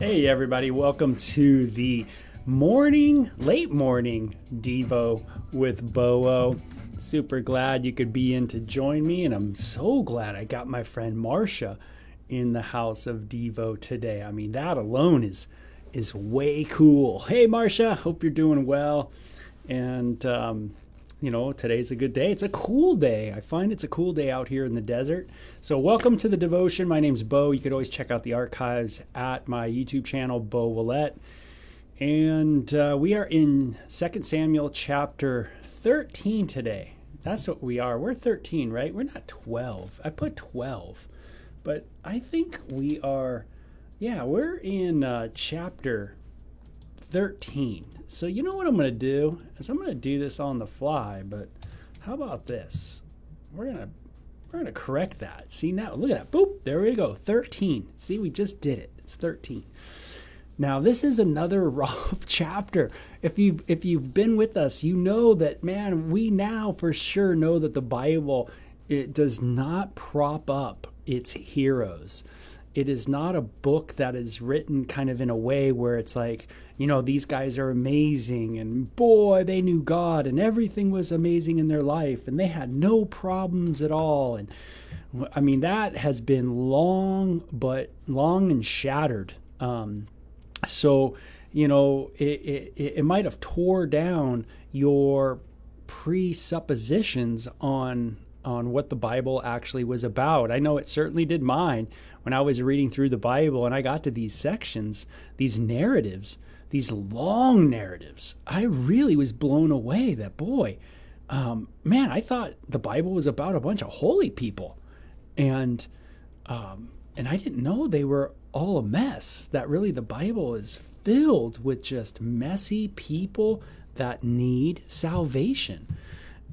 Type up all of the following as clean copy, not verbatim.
Hey everybody, welcome to the late morning Devo with Bo. Super glad you could be in to join me, and I'm so glad I got my friend Marcia in the house of Devo today. I mean, that alone is way cool. Hey Marcia, hope you're doing well. And today's a good day. It's a cool day. I find it's a cool day out here in the desert. So welcome to the devotion. My name's Bo. You could always check out the archives at my YouTube channel, Bo Willette. And we are in 2 Samuel chapter 13 today. That's what we are. We're 13, right? We're not 12. I put 12. But I think we're in chapter 13. So you know what I'm going to do is I'm going to do this on the fly, but how about this? We're going to correct that. See now, look at that. Boop, there we go. 13. See, we just did it. It's 13. Now, this is another rough chapter. If you've been with us, you know that, man, we now for sure know that the Bible, it does not prop up its heroes. It is not a book that is written kind of in a way where it's like, you know, these guys are amazing and boy, they knew God and everything was amazing in their life and they had no problems at all. And I mean, that has been long and shattered. So, you know, it might have tore down your presuppositions on what the Bible actually was about. I know it certainly did mine when I was reading through the Bible and I got to these sections, these narratives, these long narratives. I really was blown away that, boy, man, I thought the Bible was about a bunch of holy people. And I didn't know they were all a mess, that really the Bible is filled with just messy people that need salvation.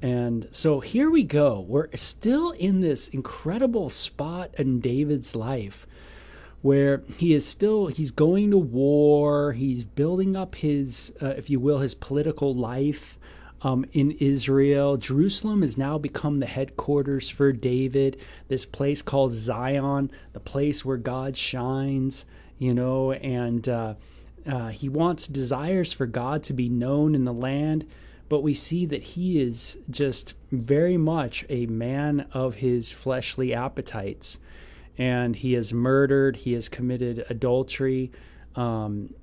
And so here we go. We're still in this incredible spot in David's life where he's going to war. He's building up his, if you will, his political life in Israel. Jerusalem has now become the headquarters for David, this place called Zion, the place where God shines, you know, and he desires for God to be known in the land. But we see that he is just very much a man of his fleshly appetites. And he has murdered, he has committed adultery, and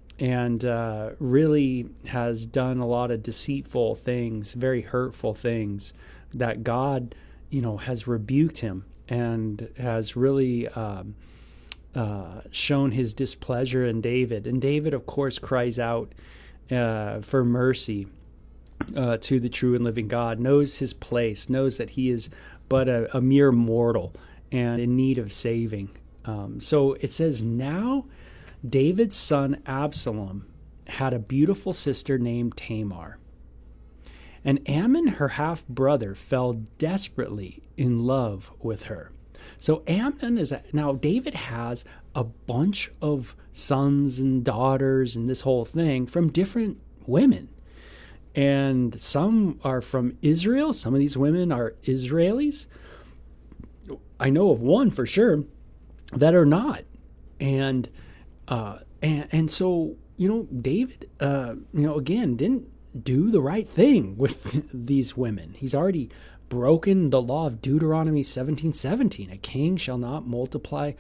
really has done a lot of deceitful things, very hurtful things that God, you know, has rebuked him and has really shown his displeasure in David. And David, of course, cries out for mercy. To the true and living God, knows his place, knows that he is but a mere mortal and in need of saving. So it says, now David's son Absalom had a beautiful sister named Tamar. And Amnon, her half-brother, fell desperately in love with her. So now David has a bunch of sons and daughters and this whole thing from different women. And some are from Israel. Some of these women are Israelis. I know of one for sure that are not. And so, you know, David, again, didn't do the right thing with these women. He's already broken the law of Deuteronomy 17:17. A king shall not multiply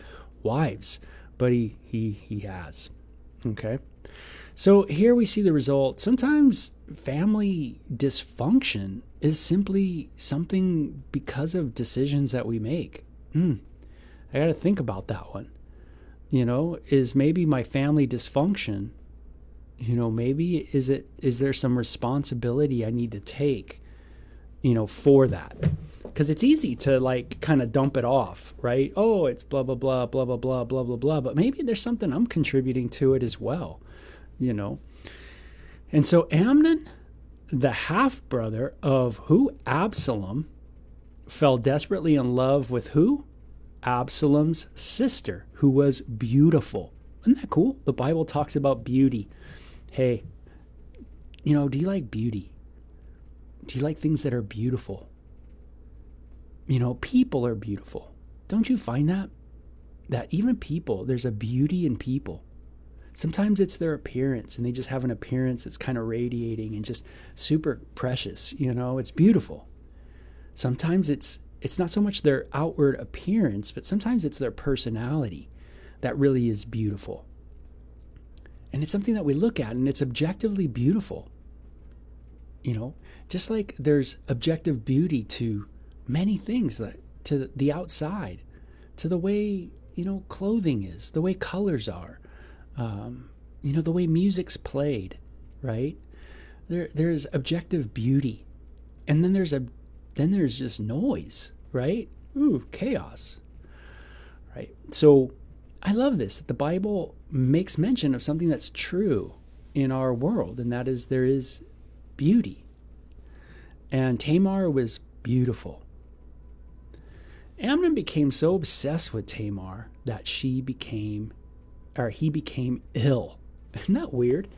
wives, but he has. Okay. So here we see the result. Sometimes family dysfunction is simply something because of decisions that we make. I got to think about that one. You know, is maybe my family dysfunction, you know, maybe is there some responsibility I need to take, you know, for that? Because it's easy to like kind of dump it off, right? Oh, it's blah, blah, blah, blah, blah, blah, blah, blah, blah. But maybe there's something I'm contributing to it as well. You know, and so Amnon, the half-brother of who? Absalom, fell desperately in love with who? Absalom's sister, who was beautiful. Isn't that cool? The Bible talks about beauty. Hey, you know, do you like beauty? Do you like things that are beautiful? You know, people are beautiful. Don't you find that? That even people, there's a beauty in people. Sometimes it's their appearance, and they just have an appearance that's kind of radiating and just super precious. It's beautiful. Sometimes it's not so much their outward appearance, but sometimes it's their personality that really is beautiful. And it's something that we look at, and it's objectively beautiful. Just like there's objective beauty to many things, to the outside, to the way, clothing is, the way colors are, the way music's played, right? There's objective beauty. And then there's just noise, right? Ooh, chaos, right? So I love this, that the Bible makes mention of something that's true in our world, and that is there is beauty. And Tamar was beautiful. Amnon became so obsessed with Tamar that he became ill. Isn't that weird?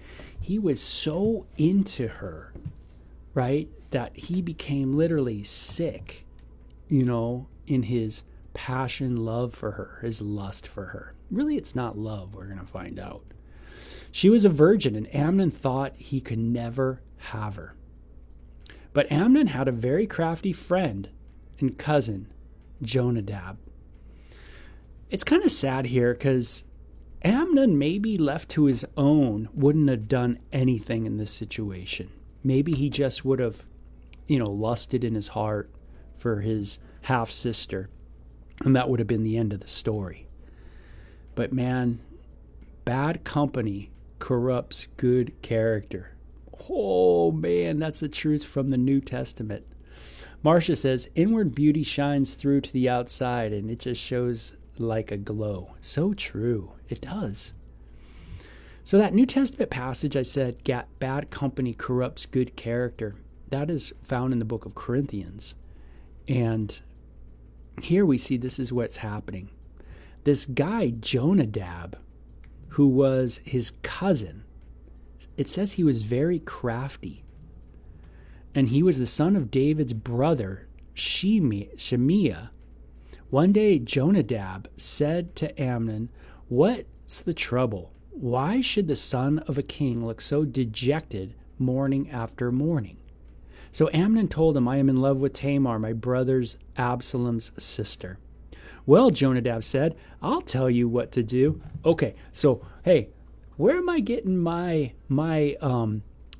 He was so into her, right, that he became literally sick, in his passion, love for her, his lust for her. Really, it's not love, we're going to find out. She was a virgin, and Amnon thought he could never have her. But Amnon had a very crafty friend and cousin, Jonadab. It's kind of sad here because Amnon, maybe left to his own, wouldn't have done anything in this situation. Maybe he just would have, lusted in his heart for his half-sister, and that would have been the end of the story. But man, bad company corrupts good character. Oh man, that's the truth from the New Testament. Marcia says, inward beauty shines through to the outside, and it just shows like a glow. So true. It does. So that New Testament passage I said, bad company corrupts good character, that is found in the book of Corinthians. And here we see this is what's happening. This guy, Jonadab, who was his cousin, it says he was very crafty. And he was the son of David's brother, Shemiah. One day, Jonadab said to Amnon, "What's the trouble? Why should the son of a king look so dejected morning after morning?" So Amnon told him, "I am in love with Tamar, my brother's Absalom's sister." "Well," Jonadab said, "I'll tell you what to do." Okay, so, hey, where am I getting my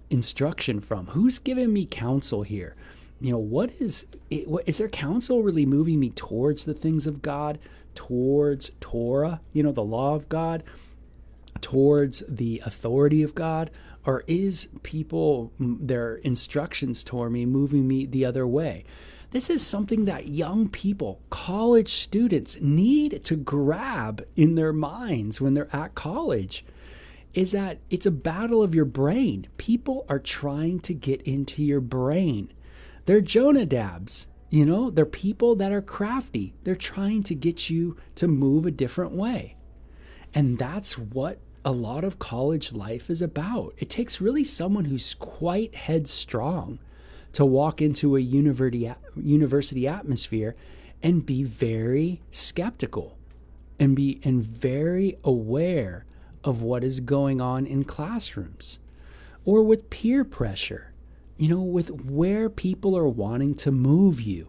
instruction from? Who's giving me counsel here? Is there counsel really moving me towards the things of God, towards Torah, the law of God, towards the authority of God? Or is people, their instructions toward me, moving me the other way? This is something that young people, college students, need to grab in their minds when they're at college. Is that it's a battle of your brain. People are trying to get into your brain. They're Jonadabs, they're people that are crafty. They're trying to get you to move a different way. And that's what a lot of college life is about. It takes really someone who's quite headstrong to walk into a university atmosphere and be very skeptical and very aware of what is going on in classrooms, or with peer pressure, with where people are wanting to move you.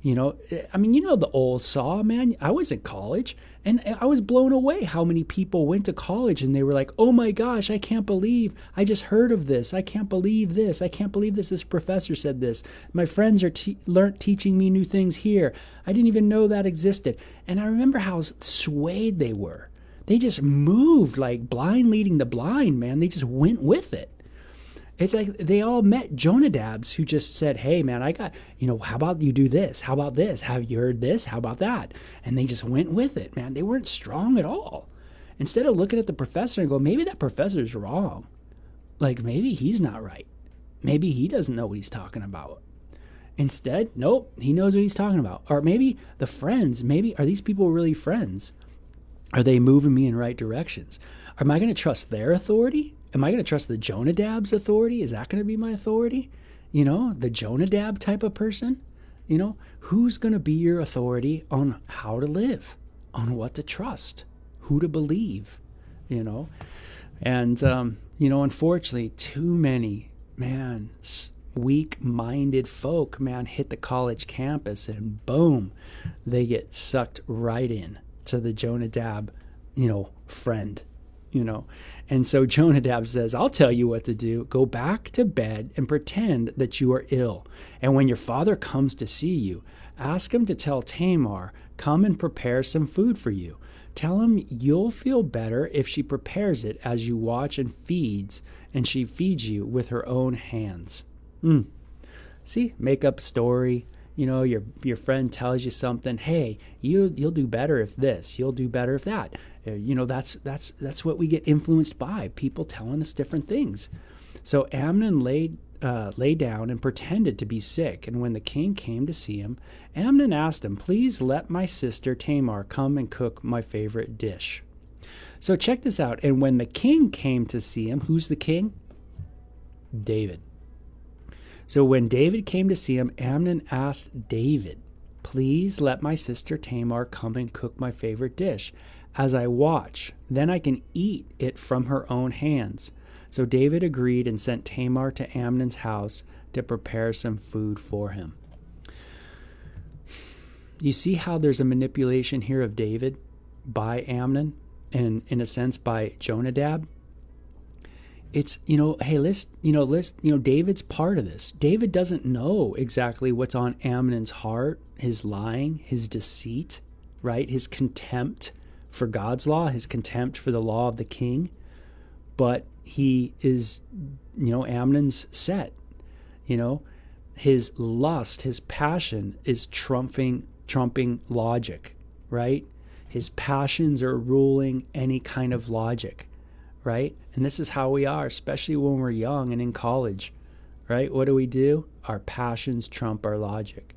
The old saw, man. I was in college and I was blown away how many people went to college and they were like, "Oh my gosh, I can't believe I just heard of this. I can't believe this. I can't believe this. This professor said this. My friends are teaching me new things here. I didn't even know that existed." And I remember how swayed they were. They just moved like blind leading the blind, man. They just went with it. It's like they all met Jonadabs who just said, "Hey, man, I got, how about you do this? How about this? Have you heard this? How about that?" And they just went with it, man. They weren't strong at all. Instead of looking at the professor and go, maybe that professor's wrong. Like, maybe he's not right. Maybe he doesn't know what he's talking about. Instead, nope, he knows what he's talking about. Or maybe the friends, are these people really friends? Are they moving me in right directions? Am I going to trust their authority? Am I going to trust the Jonadab's authority? Is that going to be my authority? The Jonadab type of person? Who's going to be your authority on how to live, on what to trust, who to believe? And, unfortunately, too many, man, weak-minded folk, man, hit the college campus and boom, they get sucked right in to the Jonadab, friend, And so Jonadab says, I'll tell you what to do. Go back to bed and pretend that you are ill. And when your father comes to see you, ask him to tell Tamar, come and prepare some food for you. Tell him you'll feel better if she prepares it as you watch and she feeds you with her own hands. See, make up a story. Your friend tells you something. Hey, you'll do better if this. You'll do better if that. That's what we get influenced by. People telling us different things. So Amnon lay down and pretended to be sick. And when the king came to see him, Amnon asked him, please let my sister Tamar come and cook my favorite dish. So check this out. And when the king came to see him, who's the king? David. So when David came to see him, Amnon asked David, please let my sister Tamar come and cook my favorite dish as I watch. Then I can eat it from her own hands. So David agreed and sent Tamar to Amnon's house to prepare some food for him. You see how there's a manipulation here of David by Amnon and, in a sense, by Jonadab? It's, David's part of this. David doesn't know exactly what's on Amnon's heart, his lying, his deceit, right? His contempt for God's law, his contempt for the law of the king. But he is, Amnon's set, his lust, his passion is trumping logic, right? His passions are ruling any kind of logic, right? And this is how we are, especially when we're young and in college, right? What do? Our passions trump our logic,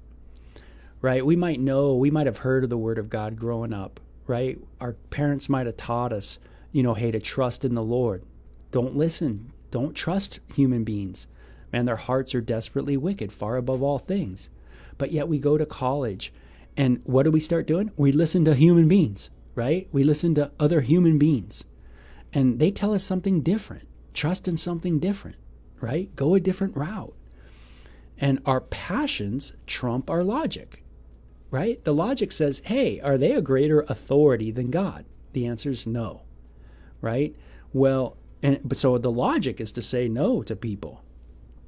right? We might have heard of the word of God growing up, right? Our parents might have taught us, hey, to trust in the Lord. Don't listen. Don't trust human beings. Man, their hearts are desperately wicked, far above all things. But yet we go to college, and what do we start doing? We listen to human beings, right? We listen to other human beings. And they tell us something different. Trust in something different, right? Go a different route. And our passions trump our logic, right? The logic says, hey, are they a greater authority than God? The answer is no, right? Well, so the logic is to say no to people.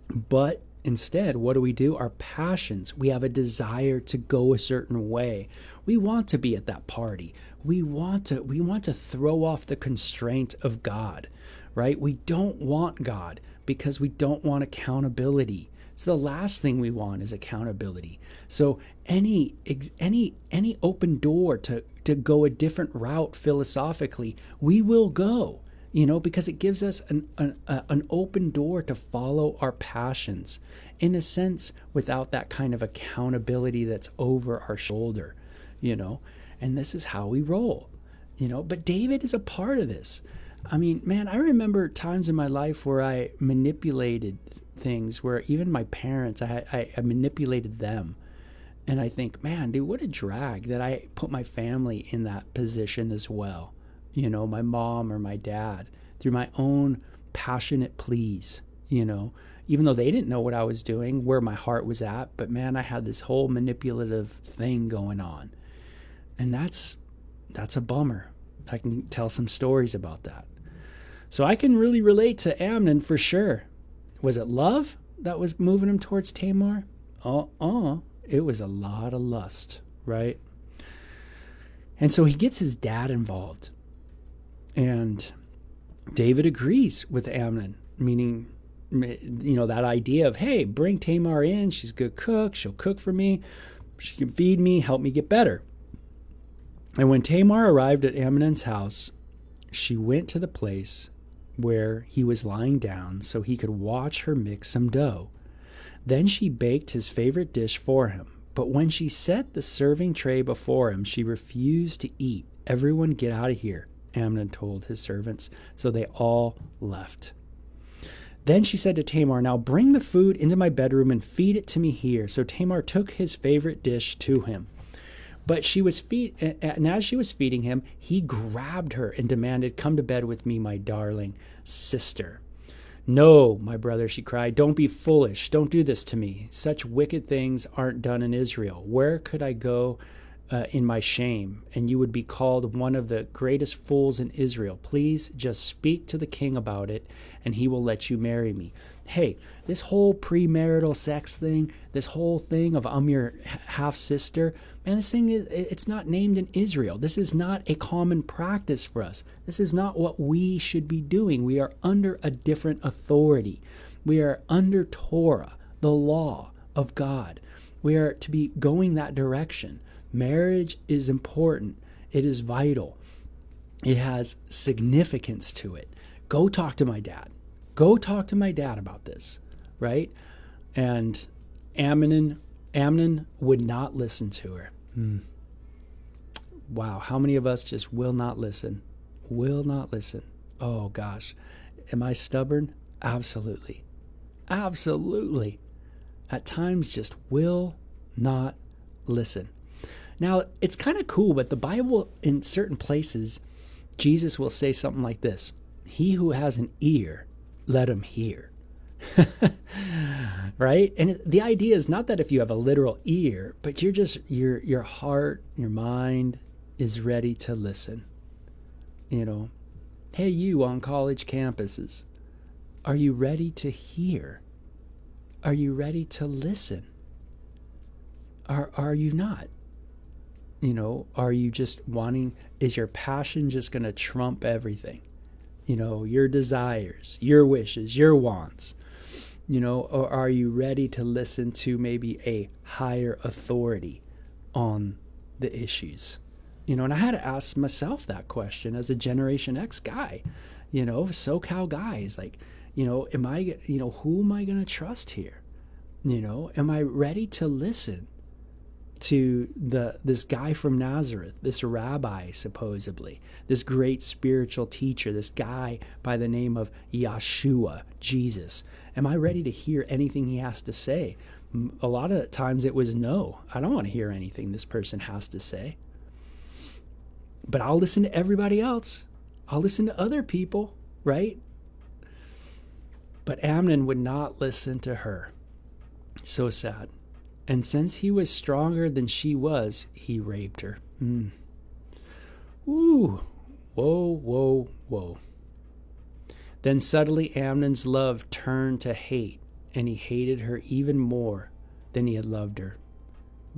But instead, what do? Our passions, we have a desire to go a certain way. We want to be at that party. We want to throw off the constraint of God, right? We don't want God because we don't want accountability. It's the last thing we want is accountability. So any open door to go a different route philosophically, we will go, because it gives us an open door to follow our passions, in a sense, without that kind of accountability that's over our shoulder, And this is how we roll, But David is a part of this. I mean, man, I remember times in my life where I manipulated things, where even my parents, I manipulated them. And I think, man, dude, what a drag that I put my family in that position as well. My mom or my dad, through my own passionate pleas, even though they didn't know what I was doing, where my heart was at. But man, I had this whole manipulative thing going on. And that's a bummer. I can tell some stories about that. So I can really relate to Amnon for sure. Was it love that was moving him towards Tamar? It was a lot of lust, right? And so he gets his dad involved. And David agrees with Amnon, meaning, that idea of, hey, bring Tamar in. She's a good cook. She'll cook for me. She can feed me, help me get better. And when Tamar arrived at Amnon's house, she went to the place where he was lying down so he could watch her mix some dough. Then she baked his favorite dish for him. But when she set the serving tray before him, she refused to eat. Everyone get out of here, Amnon told his servants. So they all left. Then she said to Tamar, now bring the food into my bedroom and feed it to me here. So Tamar took his favorite dish to him. But and as she was feeding him, he grabbed her and demanded, "Come to bed with me, my darling sister." "No, my brother," she cried. "Don't be foolish. Don't do this to me. Such wicked things aren't done in Israel. Where could I go in my shame? And you would be called one of the greatest fools in Israel. Please just speak to the king about it, and he will let you marry me." Hey, this whole premarital sex thing, this whole thing of I'm your half sister, man, this thing it's not named in Israel. This is not a common practice for us. This is not what we should be doing. We are under a different authority. We are under Torah, the law of God. We are to be going that direction. Marriage is important. It is vital. It has significance to it. Go talk to my dad. Go talk to my dad about this, right? And Amnon would not listen to her. Wow, how many of us just will not listen? Will not listen. Oh gosh, am I stubborn? Absolutely. Absolutely. At times just will not listen. Now, it's kind of cool, but the Bible, in certain places, Jesus will say something like this: "He who has an ear, let him hear." Right? And the idea is not that if you have a literal ear, but you're just your heart, your mind is ready to listen. Hey, you on college campuses, are you ready to hear? Are you ready to listen? Are you not? Are you just wanting, is your passion just going to trump everything? Your desires, your wishes, your wants, or are you ready to listen to maybe a higher authority on the issues? And I had to ask myself that question as a Generation X guy, SoCal guys, like, am I, who am I going to trust here? Am I ready to listen to this guy from Nazareth, this rabbi, supposedly, this great spiritual teacher, this guy by the name of Yeshua, Jesus? Am I ready to hear anything he has to say? A lot of times it was no. I don't want to hear anything this person has to say. But I'll listen to everybody else. I'll listen to other people, right? But Amnon would not listen to her. So sad. And since he was stronger than she was, he raped her. Ooh. Whoa. Then suddenly Amnon's love turned to hate, and he hated her even more than he had loved her.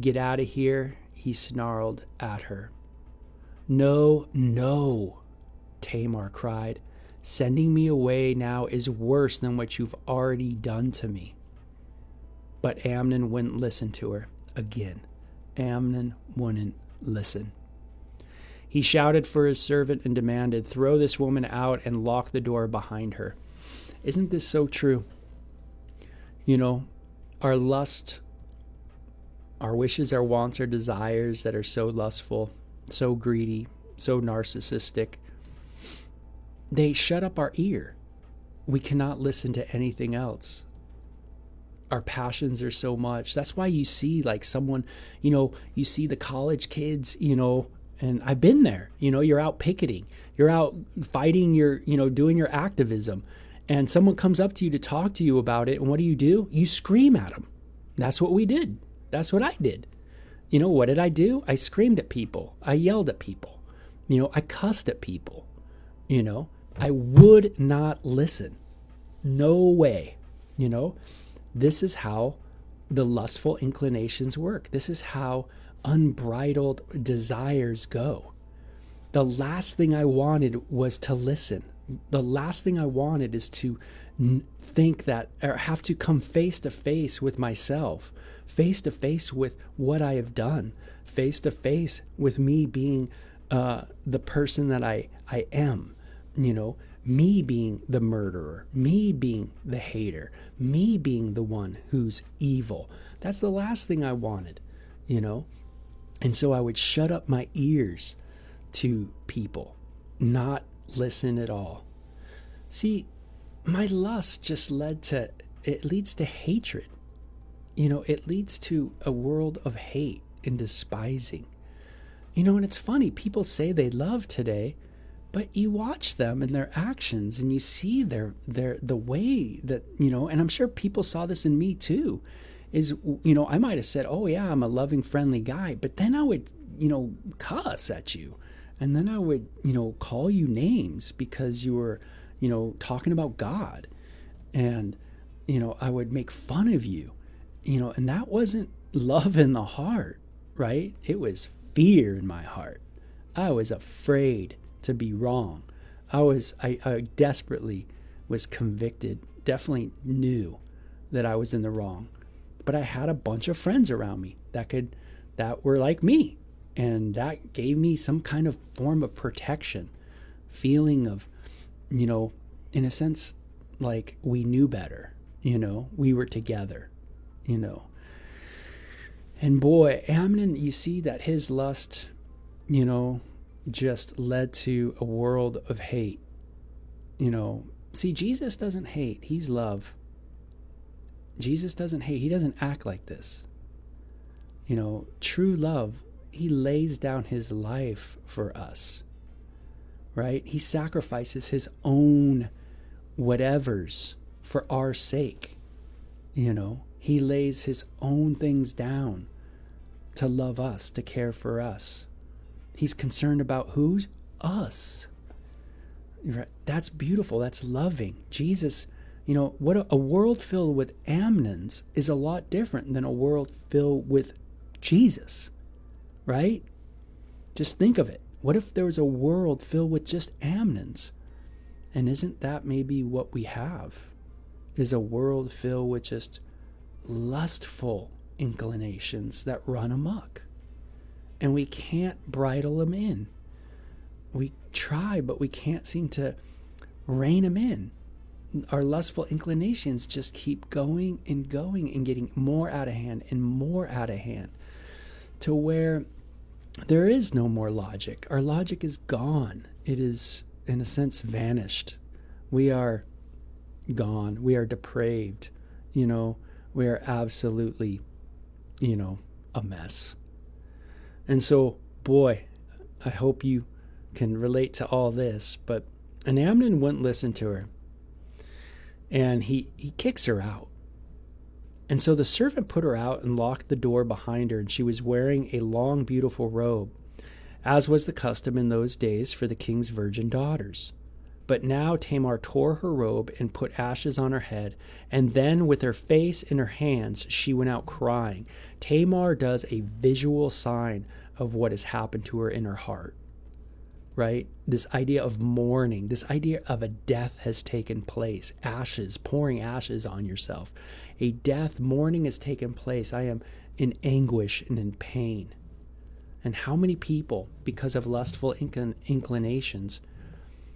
"Get out of here," he snarled at her. No, Tamar cried. "Sending me away now is worse than what you've already done to me." But Amnon wouldn't listen to her. Again, Amnon wouldn't listen. He shouted for his servant and demanded, "Throw this woman out and lock the door behind her." Isn't this so true? Our lust, our wishes, our wants, our desires that are so lustful, so greedy, so narcissistic, they shut up our ear. We cannot listen to anything else. Our passions are so much. That's why you see like someone, you see the college kids, and I've been there, you're out picketing, you're out fighting doing your activism, and someone comes up to you to talk to you about it. And what do? You scream at them. That's what we did. That's what I did. What did I do? I screamed at people. I yelled at people. I cussed at people. I would not listen. No way. This is how the lustful inclinations work. This is how unbridled desires go. The last thing I wanted was to listen. The last thing I wanted is to think that, or have to come face to face with myself, face to face with what I have done, face to face with me being the person that I am, me being the murderer, me being the hater, me being the one who's evil. That's the last thing I wanted, And so I would shut up my ears to people, not listen at all. See, my lust just leads to hatred. It leads to a world of hate and despising. And it's funny, people say they love today, but you watch them and their actions and you see the way that, and I'm sure people saw this in me too, is, I might have said, oh yeah, I'm a loving, friendly guy, but then I would, cuss at you. And then I would, call you names because you were, talking about God. And, I would make fun of you, and that wasn't love in the heart, right? It was fear in my heart. I was afraid to be wrong. I desperately was convicted, definitely knew that I was in the wrong. But I had a bunch of friends around me that were like me. And that gave me some kind of form of protection, feeling of, in a sense, like we knew better, we were together, And boy, Amnon, you see that his lust, just led to a world of hate. See, Jesus doesn't hate, he's love. Jesus doesn't hate, he doesn't act like this. True love, he lays down his life for us, right? He sacrifices his own whatevers for our sake. He lays his own things down to love us, to care for us. He's concerned about who? Us. That's beautiful. That's loving. Jesus, what a world filled with Amnons is a lot different than a world filled with Jesus, right? Just think of it. What if there was a world filled with just Amnons? And isn't that maybe what we have? Is a world filled with just lustful inclinations that run amok. And we can't bridle them in. We try, but we can't seem to rein them in. Our lustful inclinations just keep going and getting more out of hand and more out of hand, to where there is no more logic. Our logic is gone. It is, in a sense, vanished. We are gone. We are depraved. We are absolutely, a mess. And so, boy, I hope you can relate to all this. But Amnon wouldn't listen to her. And he kicks her out. And so the servant put her out and locked the door behind her, and she was wearing a long, beautiful robe, as was the custom in those days for the king's virgin daughters. But now Tamar tore her robe and put ashes on her head, and then with her face in her hands, she went out crying. Tamar does a visual sign of what has happened to her in her heart, right? This idea of mourning, this idea of a death has taken place, ashes, pouring ashes on yourself. A death, mourning has taken place. I am in anguish and in pain. And how many people, because of lustful inclinations,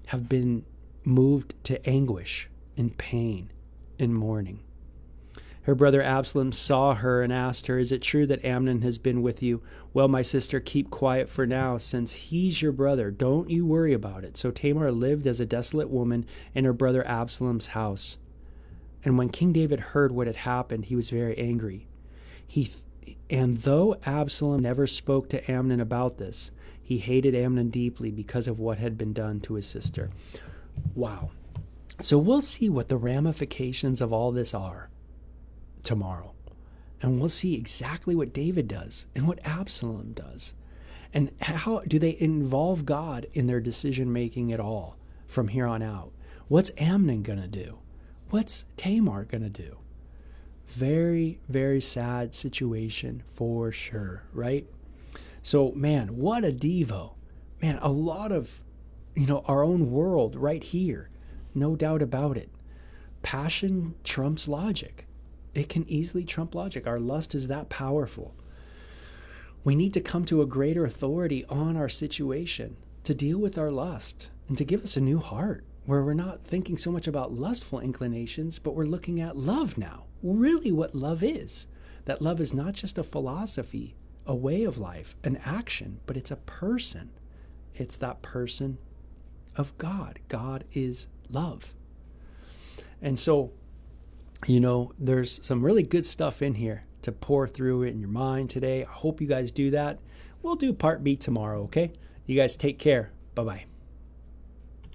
have been moved to anguish and pain and mourning? Her brother Absalom saw her and asked her, "Is it true that Amnon has been with you?" "Well, my sister, keep quiet for now, since he's your brother. Don't you worry about it." So Tamar lived as a desolate woman in her brother Absalom's house. And when King David heard what had happened, he was very angry. And though Absalom never spoke to Amnon about this, he hated Amnon deeply because of what had been done to his sister. Wow. So we'll see what the ramifications of all this are tomorrow. And we'll see exactly what David does and what Absalom does. And how do they involve God in their decision making at all from here on out? What's Amnon going to do? What's Tamar going to do? Very, very sad situation for sure, right? So, man, what a Devo. Man, a lot of, our own world right here. No doubt about it. Passion trumps logic. It can easily trump logic. Our lust is that powerful. We need to come to a greater authority on our situation to deal with our lust and to give us a new heart where we're not thinking so much about lustful inclinations, but we're looking at love now. Really what love is. That love is not just a philosophy, a way of life, an action, but it's a person. It's that person of God. God is love. And so, there's some really good stuff in here to pour through it in your mind today. I hope you guys do that. we'll do part B tomorrow, okay? You guys take care. Bye-bye.